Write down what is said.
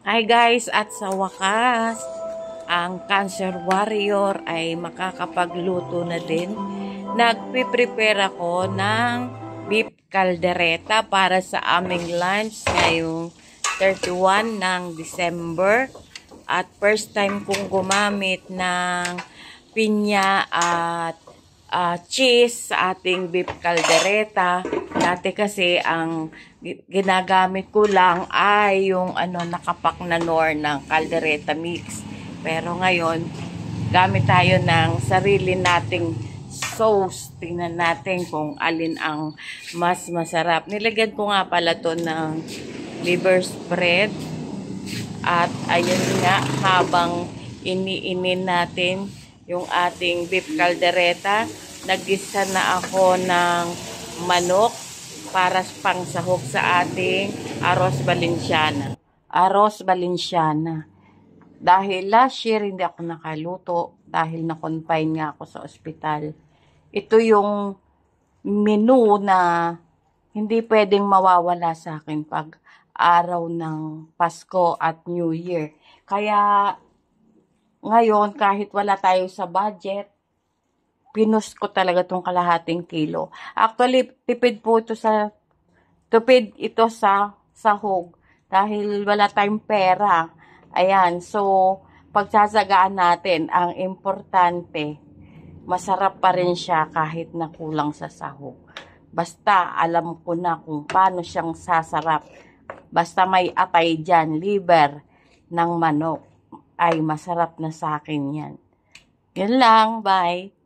Hi guys, at sa wakas, ang Cancer Warrior ay makakapagluto na din. Nagpe-prepare ako ng beef caldereta para sa aming lunch ngayong 31 ng December. At first time kong gumamit ng pinya at cheese sa ating beef caldereta. Dati kasi ang ginagamit ko lang ay yung nakapak na nor ng caldereta mix. Pero ngayon, gamit tayo ng sarili nating sauce. Tingnan natin kung alin ang mas masarap. Nilagyan ko nga pala to ng liver spread. At ayun nga, habang iniinin natin yung ating beef caldereta, naggisa na ako ng manok para pang sahog sa ating arroz valenciana. Arroz valenciana. Dahil last year hindi ako nakaluto dahil na-confine nga ako sa ospital. Ito yung menu na hindi pwedeng mawawala sa akin pag araw ng Pasko at New Year. Kaya ngayon, kahit wala tayo sa budget, pinus ko talaga tong kalahating kilo. Actually, tipid ito sa sahog dahil wala tayong pera. Ayan, so pagsasagaan natin, ang importante, masarap pa rin siya kahit na kulang sa sahog. Basta alam ko na kung paano siyang sasarap. Basta may atay dyan, liver ng manok, ay masarap na sa akin yan. Yun lang, bye!